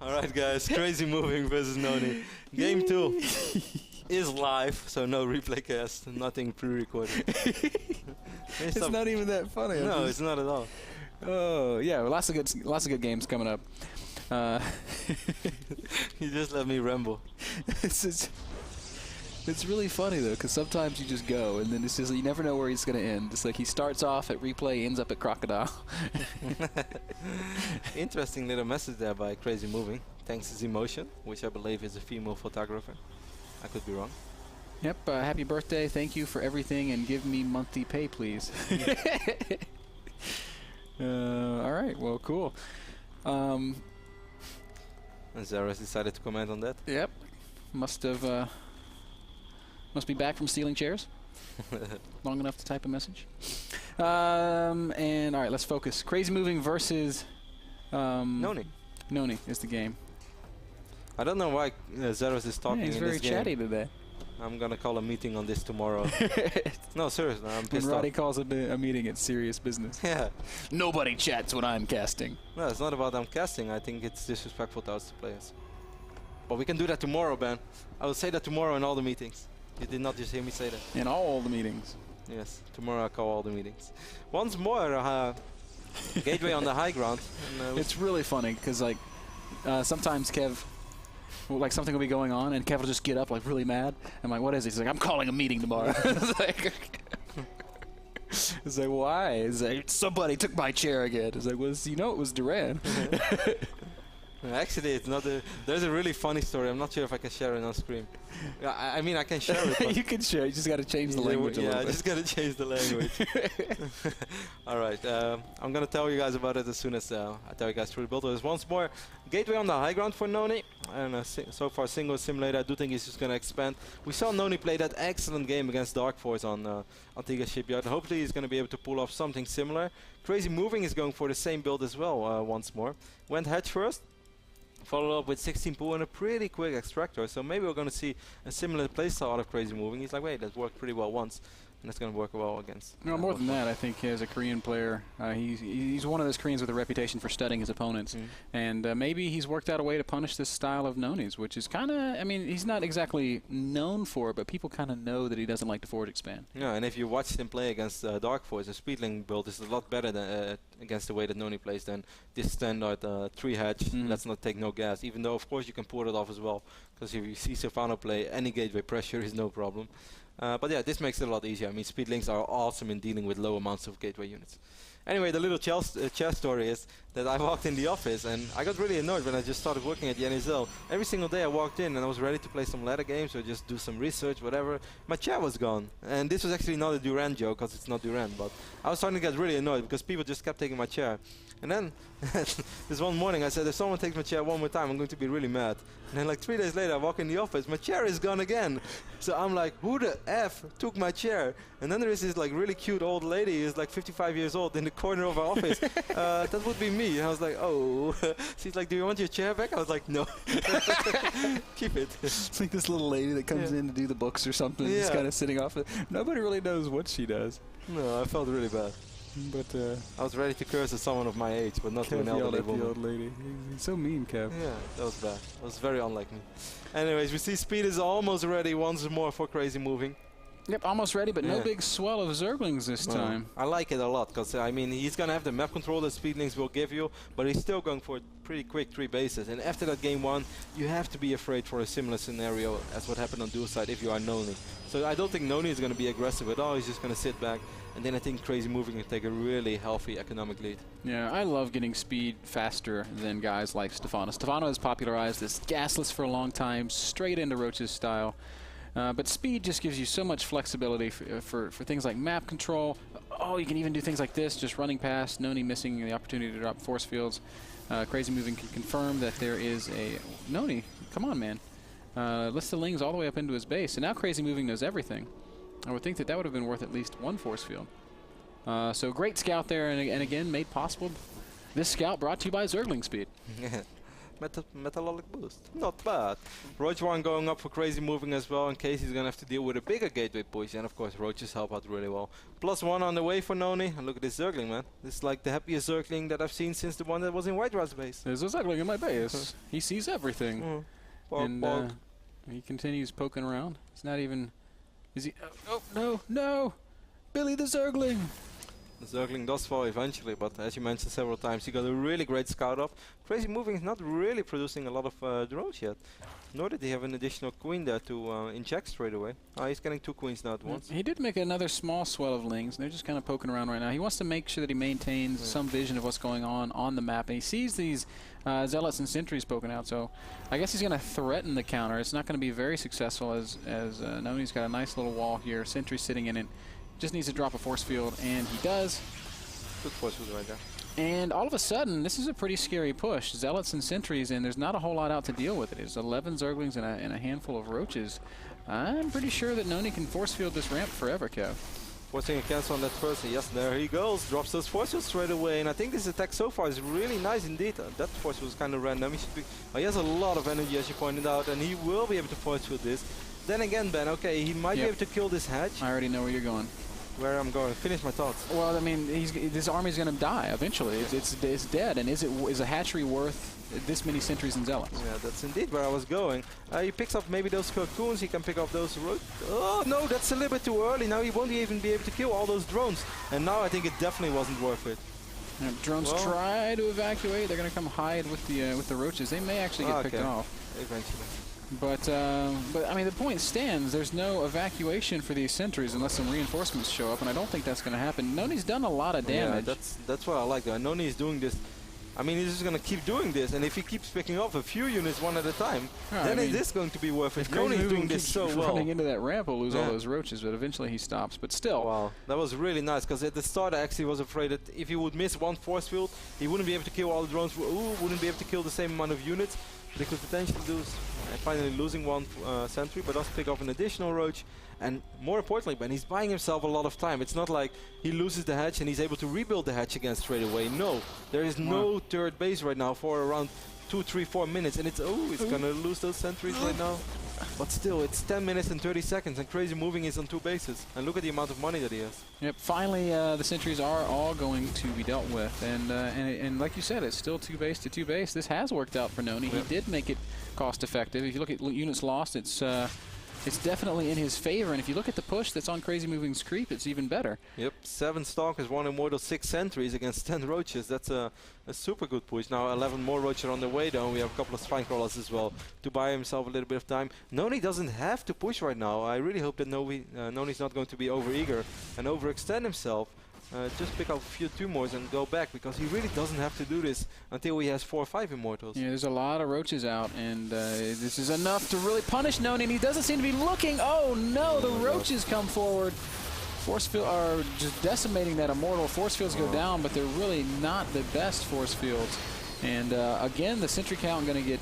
Alright guys, CrazymoviNG versus NonY. Game 2 is live, so no replay cast, nothing pre-recorded. It's not even that funny. No, it's not at all. Oh yeah, well, lots of good games coming up. You just let me ramble. It's really funny though, because sometimes you just go, and then it's just you never know where he's going to end. It's like he starts off at replay, ends up at crocodile. Interesting little message there by CrazymoviNG. Thanks to Emotion, which I believe is a female photographer. I could be wrong. Yep. Happy birthday! Thank you for everything, and give me monthly pay, please. All right. Well, cool. And Zara's decided to comment on that. Yep. Must be back from stealing chairs. Long enough to type a message. And all right, let's focus. CrazymoviNG versus NonY. NonY is the game. I don't know why Zeros is talking He's in very this game. chatty today. I'm gonna call a meeting on this tomorrow. No, seriously, I'm When pissed Roddy off. calls a meeting, it's serious business. Yeah. Nobody chats when I'm casting. No, it's not about I'm casting. I think it's disrespectful to us players. But we can do that tomorrow, Ben. I will say that tomorrow in all the meetings. You did not just hear me say that. In all the meetings. Yes, tomorrow I call all the meetings. Once more, Gateway on the high ground. And, it's really funny because like sometimes Kev, like something will be going on and Kev will just get up like really mad. I'm like, what is it? He's like, I'm calling a meeting tomorrow. It's like, why? It's like, somebody took my chair again. It's like, well, you know, it was Duran. Actually, it's not a. There's a really funny story. I'm not sure if I can share it on screen. I mean, I can share it. But you can share. You just got to change the language a little bit. Yeah, I just got to change the language. All right. I'm going to tell you guys about it as soon as I tell you guys through the build. There's once more Gateway on the high ground for NonY. And so far, single simulator. I do think he's just going to expand. We saw NonY play that excellent game against Dark Force on Antigua Shipyard. Hopefully, he's going to be able to pull off something similar. CrazymoviNG is going for the same build as well once more. Went hedge first. Followed up with 16 pool and a pretty quick extractor, so maybe we're going to see a similar playstyle out of CrazymoviNG. He's like, wait, that worked pretty well once, and that's going to work well against. No, more than that, I think as a Korean player, he's one of those Koreans with a reputation for studying his opponents, and maybe he's worked out a way to punish this style of NonY's, which is kind of, I mean, he's not exactly known for it, but people kind of know that he doesn't like to forward expand. Yeah, and if you watched him play against Dark Force, the Speedling build is a lot better than against the way that NonY plays than this standard 3 hedge. Let's not take no gas, even though of course you can pull it off as well, because if you see Silvano play, any gateway pressure is no problem. But yeah, this makes it a lot easier. I mean, Speedlings are awesome in dealing with low amounts of gateway units. Anyway, the little chess story is that I walked in the office and I got really annoyed when I just started working at the NASL. Every single day I walked in and I was ready to play some ladder games or just do some research, whatever. My chair was gone. And this was actually not a Duran joke, because it's not Duran, but I was starting to get really annoyed because people just kept taking my chair. And then this one morning I said, if someone takes my chair one more time, I'm going to be really mad. And then like 3 days later I walk in the office, my chair is gone again. So I'm like, who the F took my chair? And then there is this like really cute old lady who's like 55 years old in the corner of our office. That would be me. And I was like, oh. She's like, do you want your chair back? I was like, no. Keep it. It's like this little lady that comes in to do the books or something, just kind of sitting off it. Nobody really knows what she does. No, I felt really bad. But I was ready to curse at someone of my age, but not to an elderly woman. The old lady. He's so mean, Kev. Yeah, that was bad. That was very unlike me. Anyways, we see speed is almost ready once more for CrazymoviNG. Yep, almost ready, but no big swell of Zerglings this time. I like it a lot, because I mean, he's going to have the map control that Speedlings will give you, but he's still going for pretty quick 3 bases. And after that game 1, you have to be afraid for a similar scenario as what happened on dual side if you are NonY. So I don't think NonY is going to be aggressive at all. He's just going to sit back, and then I think CrazymoviNG can take a really healthy economic lead. Yeah, I love getting speed faster than guys like Stefano. Stefano has popularized this gasless for a long time, straight into Roach's style. But speed just gives you so much flexibility for things like map control. Oh, you can even do things like this, just running past, NonY missing the opportunity to drop force fields. CrazymoviNG can confirm that there is a... NonY, come on, man. Lifts the Lings all the way up into his base. And now CrazymoviNG knows everything. I would think that would have been worth at least 1 force field. So great scout there, and again, made possible. This scout brought to you by Zergling Speed. metabolic boost. Not bad. Roach 1 going up for crazy moving as well in case he's going to have to deal with a bigger gateway push. And of course, Roaches help out really well. +1 on the way for NonY. And look at this Zergling, man. This is like the happiest Zergling that I've seen since the one that was in White Rat's base. There's a Zergling in my base. He sees everything. And he continues poking around. He's not even... Is he... Oh, no, no! Billy the Zergling! The Zergling does fall eventually, but as you mentioned several times, he got a really great scout up. CrazymoviNG is not really producing a lot of drones yet. Nor did he have an additional queen there to inject straight away. He's getting 2 queens now at once. He did make another small swell of lings, and they're just kind of poking around right now. He wants to make sure that he maintains some vision of what's going on the map, and he sees these zealots and sentries poking out, so I guess he's going to threaten the counter. It's not going to be very successful as NonY's got a nice little wall here, sentry sitting in it. Just needs to drop a force field, and he does. Good force field right there. And all of a sudden, this is a pretty scary push. Zealots and sentries, and there's not a whole lot out to deal with it. It's 11 Zerglings and a handful of Roaches. I'm pretty sure that NonY can force field this ramp forever, Kev. Forcing a cancel on that first. Yes, there he goes. Drops those force fields straight away. And I think this attack so far is really nice indeed. That force field was kind of random. He has a lot of energy, as you pointed out, and he will be able to force field this. Then again, Ben, okay, he might be able to kill this hatch. I already know where you're going. Where I'm going. Finish my thoughts. Well, I mean, this army's going to die eventually. It's dead. And is a hatchery worth this many sentries and zealots? Yeah, that's indeed where I was going. He picks up maybe those cocoons. He can pick up those. Oh no, that's a little bit too early. Now he won't even be able to kill all those drones. And now I think it definitely wasn't worth it. Drones try to evacuate. They're going to come hide with the Roaches. They may actually get picked off eventually. But I mean, the point stands. There's no evacuation for these sentries unless some reinforcements show up, and I don't think that's going to happen. NonY's done a lot of damage. Yeah, that's what I like. NonY is doing this. I mean, he's just going to keep doing this, and if he keeps picking up a few units one at a time, then it is going to be worth it. NonY is doing this so well. Running into that ramp will lose all those Roaches, but eventually he stops. But still. Wow, that was really nice, because at the start I actually was afraid that if he would miss one force field, he wouldn't be able to kill all the drones, wouldn't be able to kill the same amount of units. They could potentially lose, finally losing one sentry, but does pick up an additional Roach. And more importantly, Ben, he's buying himself a lot of time. It's not like he loses the hatch and he's able to rebuild the hatch again straight away. No, there is no third base right now for around 2, 3, 4 minutes. And it's gonna lose those sentries right now. But still, it's 10 minutes and 30 seconds, and CrazymoviNG is on 2 bases. And look at the amount of money that he has. Yep, finally the sentries are all going to be dealt with. And like you said, it's still 2 base to 2 base. This has worked out for NonY. He did make it cost effective. If you look at units lost, it's definitely in his favor. And if you look at the push that's on CrazymoviNG's creep, it's even better. Yep, 7 Stalkers, 1 Immortal, 6 Sentries against 10 Roaches. That's a super good push. Now 11 more Roaches are on the way, though. And we have a couple of Spine Crawlers as well to buy himself a little bit of time. NonY doesn't have to push right now. I really hope that NonY's not going to be overeager and overextend himself. Just pick up a few Tumors and go back, because he really doesn't have to do this until he has 4 or 5 Immortals. Yeah, there's a lot of Roaches out, and this is enough to really punish NonY, and he doesn't seem to be looking. Oh no, the Roaches come forward. Force field are just decimating that Immortal. Force fields go down, but they're really not the best force fields. And again, the sentry count going to get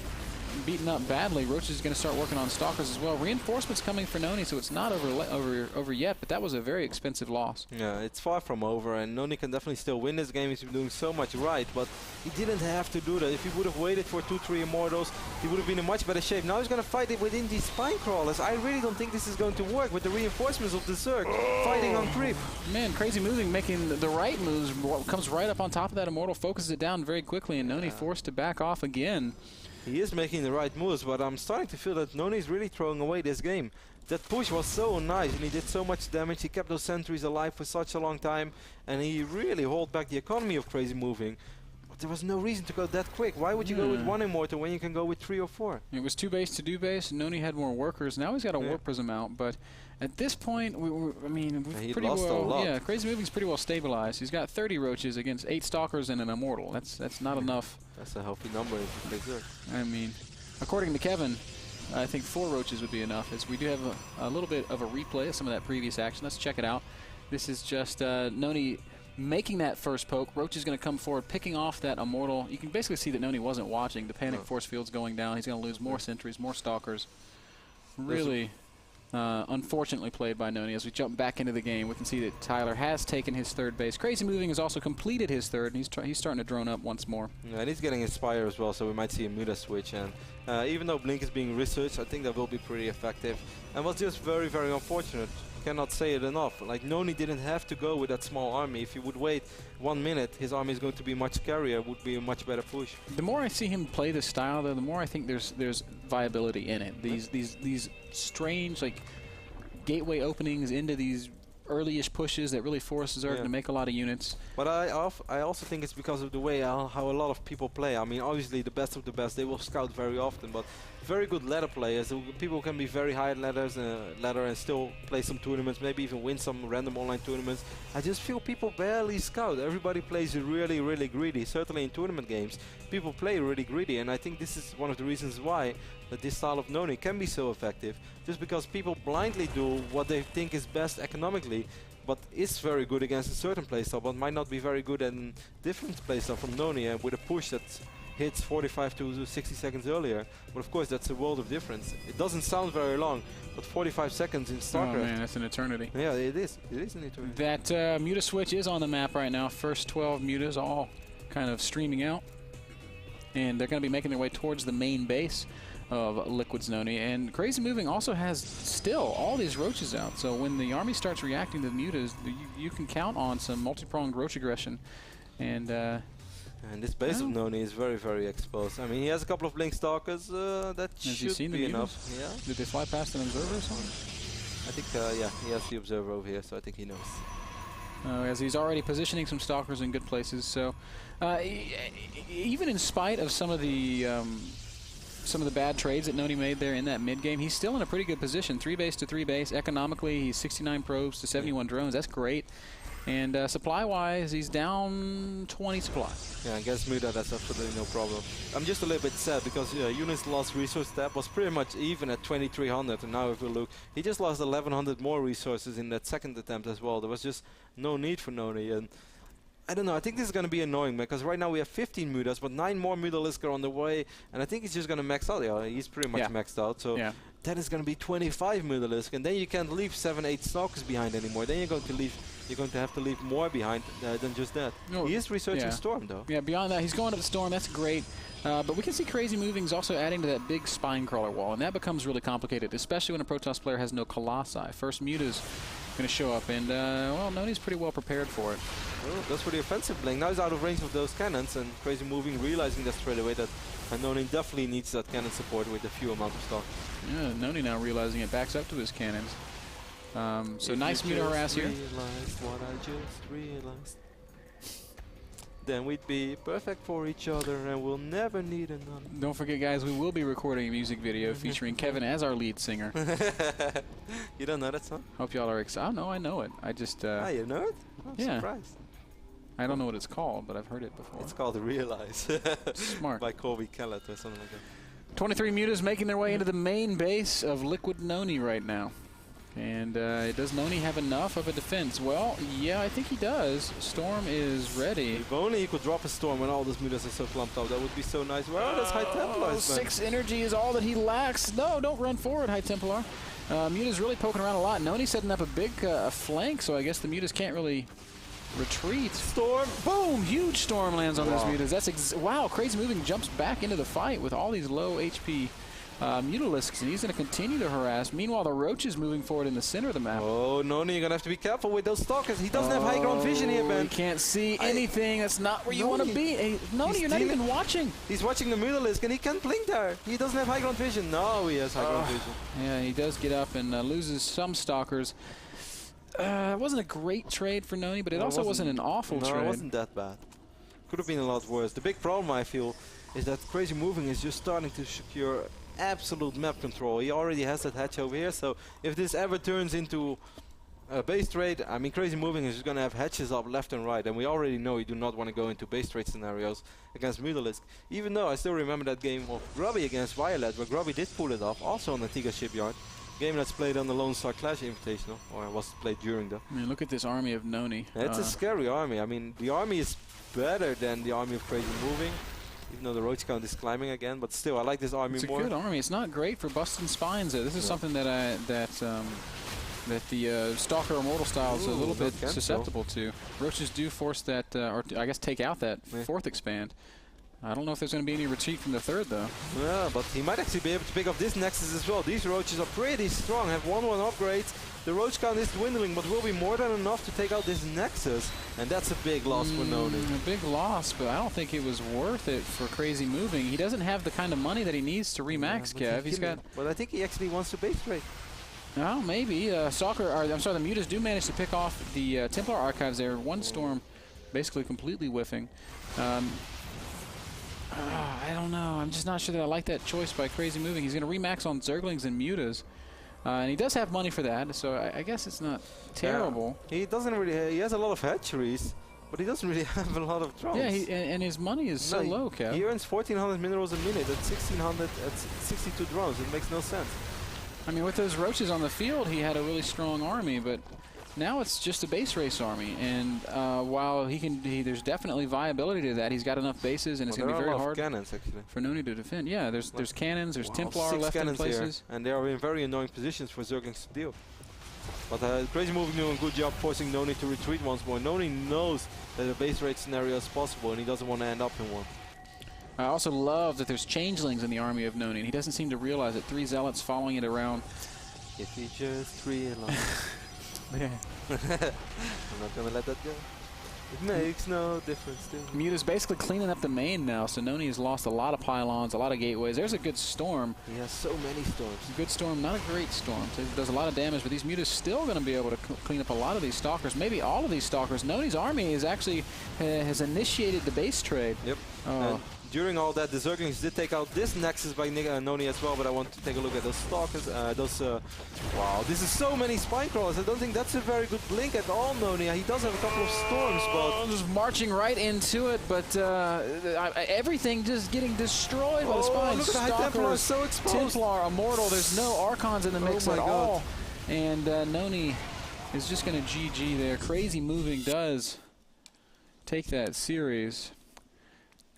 beaten up badly. Roach is going to start working on Stalkers as well. Reinforcements coming for NonY, so it's not over yet, but that was a very expensive loss. Yeah, it's far from over, and NonY can definitely still win this game. He's been doing so much right, but he didn't have to do that. If he would have waited for 2, 3 Immortals, he would have been in much better shape. Now he's going to fight it within these Spine Crawlers. I really don't think this is going to work with the reinforcements of the Zerg fighting on creep. Man, CrazymoviNG making the right moves, comes right up on top of that Immortal, focuses it down very quickly, and NonY forced to back off again. He is making the right moves, but I'm starting to feel that NonY is really throwing away this game. That push was so nice, and he did so much damage. He kept those sentries alive for such a long time, and he really held back the economy of CrazymoviNG. But there was no reason to go that quick. Why would you go with 1 Immortal when you can go with 3 or 4? It was 2 base to 2 base, and NonY had more workers. Now he's got a Warp Prism out, but at this point, we've pretty well. Yeah, CrazymoviNG's pretty well stabilized. He's got 30 Roaches against 8 Stalkers and an Immortal. That's not enough. That's a healthy number if you play Zerg. I mean, according to Kevin, I think 4 Roaches would be enough, as we do have a little bit of a replay of some of that previous action. Let's check it out. This is just NonY making that first poke. Roach is going to come forward, picking off that Immortal. You can basically see that NonY wasn't watching. The panic force field's going down. He's going to lose more sentries, more Stalkers. Really. Unfortunately played by NonY. As we jump back into the game, we can see that Tyler has taken his third base. CrazymoviNG has also completed his third, and he's starting to drone up once more. Yeah, and he's getting Inspire as well, so we might see a Muda switch. And even though Blink is being researched, I think that will be pretty effective. And was just very, very unfortunate. Cannot say it enough. Like, NonY didn't have to go with that small army. If he would wait 1 minute, his army is going to be much scarier, would be a much better push. The more I see him play this style, though, the more I think there's viability in it. These strange, like, gateway openings into these early-ish pushes that really forces Zerg to make a lot of units. But I also think it's because of the way how a lot of people play. I mean, obviously the best of the best, they will scout very often, but very good ladder players. People can be very high at ladder and still play some tournaments, maybe even win some random online tournaments. I just feel people barely scout. Everybody plays really, really greedy. Certainly in tournament games, people play really greedy, and I think this is one of the reasons why that this style of NonY can be so effective. Just because people blindly do what they think is best economically, but is very good against a certain playstyle, but might not be very good at a different playstyle from NonY, and with a push that hits 45 to 60 seconds earlier. But of course, that's a world of difference. It doesn't sound very long, but 45 seconds in StarCraft. Oh man, that's an eternity. Yeah, it is. It is an eternity. That Muta switch is on the map right now. First 12 Mutas all kind of streaming out, and they're going to be making their way towards the main base of Liquid's NonY. And CrazymoviNG also has still all these roaches out. So when the army starts reacting to the Mutas, you can count on some multi-pronged roach aggression. And this base of NonY is very, very exposed. I mean, he has a couple of Blink Stalkers. That should be enough. Yeah. Did they fly past an observer or something? I think, yeah, he has the observer over here, so I think he knows. As he's already positioning some stalkers in good places. So even in spite of some of the bad trades that NonY made there in that mid game, he's still in a pretty good position. 3 base to 3 base. Economically, he's 69 probes to 71 drones. That's great. And supply-wise, he's down 20 supply. Yeah, against Muda, that's absolutely no problem. I'm just a little bit sad because Eunice's lost resource tab was pretty much even at 2300, and now if we look, he just lost 1100 more resources in that second attempt as well. There was just no need for NonY, and I don't know, I think this is going to be annoying because right now we have 15 Mudas, but 9 more Mutalisk are on the way, and I think he's just going to max out. Yeah, he's pretty much maxed out, so that is going to be 25 Mutalisk, and then you can't leave 7-8 Stalkers behind anymore. Then you're going to have to leave more behind than just that. No, he is researching Storm, though. Yeah, beyond that, he's going to the Storm. That's great. But we can see CrazymoviNG's also adding to that big spine crawler wall, and that becomes really complicated, especially when a Protoss player has no Colossi. First Muta's going to show up, and well, NonY's pretty well prepared for it. Well, that's for the offensive Blink. Now he's out of range of those cannons, and CrazymoviNG realizing that straight away that NonY definitely needs that cannon support with a few amount of stock. Yeah, NonY now realizing it backs up to his cannons. So nice Muta harass here. What I just realized. Then we'd be perfect for each other and we'll never need another. Don't forget, guys, we will be recording a music video featuring Kevin as our lead singer. You don't know that song? Hope y'all are excited. Oh, no, I know it. I just... you know it? I'm surprised. I don't know what it's called, but I've heard it before. It's called Realize. Smart. By Colby Kellett or something like that. 23 Mutas making their way into the main base of Liquid NonY right now. And does NonY have enough of a defense? Well, yeah, I think he does. Storm is ready. If only he could drop a Storm when all those Mutas are so clumped up, that would be so nice. Well, that's High Templar. 6 energy is all that he lacks. No, don't run forward, High Templar. Muta's really poking around a lot. NonY setting up a big flank, so I guess the Mutas can't really retreat. Storm! Boom! Huge Storm lands on those Mutas. That's wow, CrazymoviNG jumps back into the fight with all these low HP Mutalisks, and he's going to continue to harass. Meanwhile, the Roach is moving forward in the center of the map. Oh, NonY, you're going to have to be careful with those Stalkers. He doesn't have high ground vision here, man. He can't see anything. That's not where you want to be. Hey, NonY, you're not even watching. He's watching the Mutalisk, and he can't blink there. He doesn't have high ground vision. No, he has high ground vision. Yeah, he does get up and loses some Stalkers. It wasn't a great trade for NonY, but it also wasn't an awful trade. No, it wasn't that bad. Could have been a lot worse. The big problem, I feel, is that CrazymoviNG is just starting to secure absolute map control. He already has that hatch over here, so if this ever turns into a base trade, I mean, CrazymoviNG is just going to have hatches up left and right, and we already know you do not want to go into base trade scenarios against Mutalisk. Even though I still remember that game of Grubby against Violet, where Grubby did pull it off, also on the Tiga Shipyard. Game that's played on the Lone Star Clash Invitational, or was played during the... I mean, look at this army of NonY. It's a scary army. I mean, the army is better than the army of CrazymoviNG. Even though the roach count is climbing again, but still, I like this army more. It's a good army. It's not great for busting spines, though. This is something that the Stalker or Mortal style is a little bit susceptible to. Roaches do force that, or I guess take out that fourth expand. I don't know if there's going to be any retreat from the third, though. Yeah, but he might actually be able to pick up this Nexus as well. These roaches are pretty strong, have 1/1 upgrades. The roach count is dwindling, but will be more than enough to take out this Nexus. And that's a big loss for NonY. A big loss, but I don't think it was worth it for CrazymoviNG. He doesn't have the kind of money that he needs to remax Kev. He's got. But I think he actually wants to base trade. Oh, maybe. Stalker, I'm sorry, the Mutas do manage to pick off the Templar archives there. One storm basically completely whiffing. I don't know. I'm just not sure that I like that choice by CrazymoviNG. He's going to remax on Zerglings and Mutas. And he does have money for that, so I guess it's not terrible. He doesn't really. He has a lot of hatcheries, but he doesn't really have a lot of drones. Yeah, and his money is so low, Kev. He earns 1,400 minerals a minute at 1,600 at 62 drones. It makes no sense. I mean, with those roaches on the field, he had a really strong army, but now it's just a base race army. And while there's definitely viability to that. He's got enough bases, and it's going to be very hard cannons, actually, for NonY to defend. Yeah, there's cannons, there's Templar 6 left in places. Here, and they are in very annoying positions for Zerglings to deal. But CrazymoviNG doing a good job forcing NonY to retreat once more. NonY knows that a base raid scenario is possible, and he doesn't want to end up in one. I also love that there's changelings in the army of NonY, and he doesn't seem to realize it. 3 zealots following it around. If he just realized. Yeah. I'm not going to let that go. It makes no difference to me. Muta's basically cleaning up the main now, so NonY has lost a lot of pylons, a lot of gateways. There's a good storm. He has so many storms. A good storm, not a great storm. So it does a lot of damage, but these Mutas still going to be able to clean up a lot of these Stalkers, maybe all of these Stalkers. NonY's army is actually has initiated the base trade. Yep. During all that, the Zerglings did take out this Nexus by NonY as well, but I want to take a look at those Stalkers. Wow, this is so many Spine Crawlers. I don't think that's a very good blink at all, NonY. He does have a couple of storms, but... just marching right into it, but everything just getting destroyed by the Spines. Look at the High Templar is so exposed. Templar, Immortal, there's no Archons in the mix at all. And NonY is just going to GG there. CrazymoviNG does take that series.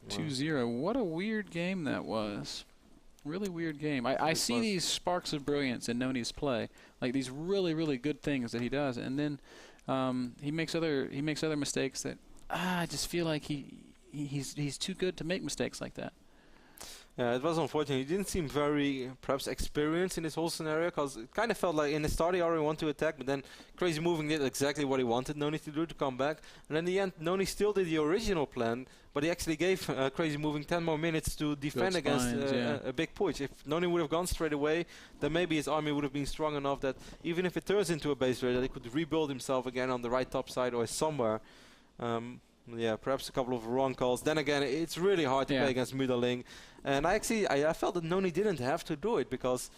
2-0. What a weird game that was. Really weird game. I see these sparks of brilliance in NonY's play, like these really, really good things that he does, and then he makes other mistakes that I just feel like he's too good to make mistakes like that. Yeah, it was unfortunate. He didn't seem very, perhaps, experienced in this whole scenario, because it kind of felt like in the start he already wanted to attack, but then CrazymoviNG did exactly what he wanted NonY to do, to come back. And in the end, NonY still did the original plan, but he actually gave CrazymoviNG 10 more minutes to defend against a big push. If NonY would have gone straight away, then maybe his army would have been strong enough that even if it turns into a base raid, that he could rebuild himself again on the right top side or somewhere. Yeah, perhaps a couple of wrong calls. Then again, it's really hard to play against Mutaling. And I felt that NonY didn't have to do it, because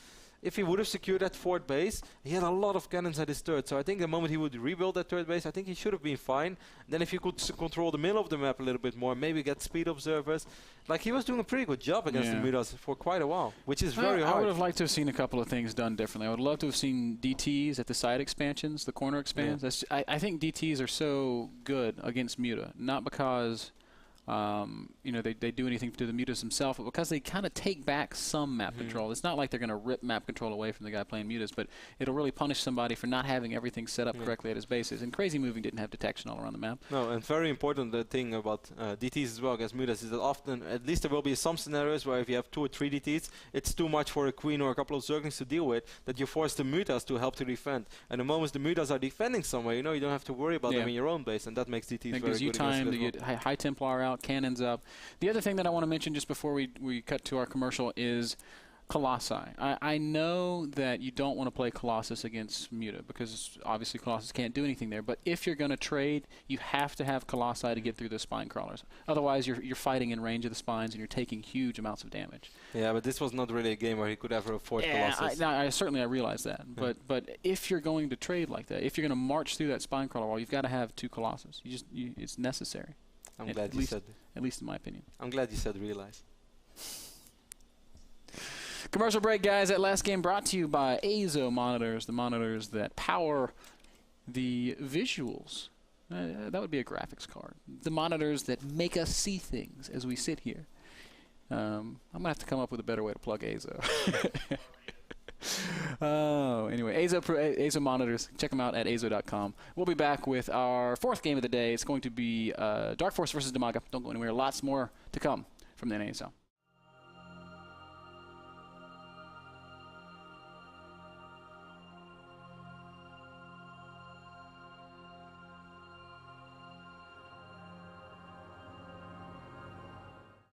if he would have secured that fourth base, he had a lot of cannons at his third. So I think the moment he would rebuild that third base, I think he should have been fine. Then if he could control the middle of the map a little bit more, maybe get speed observers. Like, he was doing a pretty good job against the Mutas for quite a while, which is very hard. I would have liked to have seen a couple of things done differently. I would love to have seen DTs at the side expansions, the corner expands. I think DTs are so good against Muta, not because... you know, they do anything to the Mutas themselves, but because they kind of take back some map control. It's not like they're going to rip map control away from the guy playing Mutas, but it'll really punish somebody for not having everything set up correctly at his bases. And CrazymoviNG didn't have detection all around the map. No, and very important thing about DTs as well against Mutas is that often, at least there will be some scenarios where if you have 2 or 3 DTs, it's too much for a Queen or a couple of Zerglings to deal with, that you force the Mutas to help to defend. And the moment the Mutas are defending somewhere, you know, you don't have to worry about them in your own base, and that makes DTs very good. It gives you time to get High Templar out, cannons up. The other thing that I want to mention just before we cut to our commercial is Colossi. I know that you don't want to play Colossus against Muta, because obviously Colossus can't do anything there, but if you're going to trade, you have to have Colossi to get through the Spine Crawlers. Otherwise, you're fighting in range of the Spines and you're taking huge amounts of damage. Yeah, but this was not really a game where he could ever afford Colossus. I realize that, but if you're going to trade like that, if you're going to march through that Spine Crawler wall, you've got to have 2 Colossus. It's necessary. I'm glad you said. At least in my opinion. I'm glad you said realize. Commercial break, guys. That last game brought to you by AZO monitors, the monitors that power the visuals. That would be a graphics card. The monitors that make us see things as we sit here I'm going to have to come up with a better way to plug Azo. Oh, anyway, Azo monitors. Check them out at azo.com. We'll be back with our 4th game of the day. It's going to be Dark Force versus Damaga. Don't go anywhere. Lots more to come from the NASL.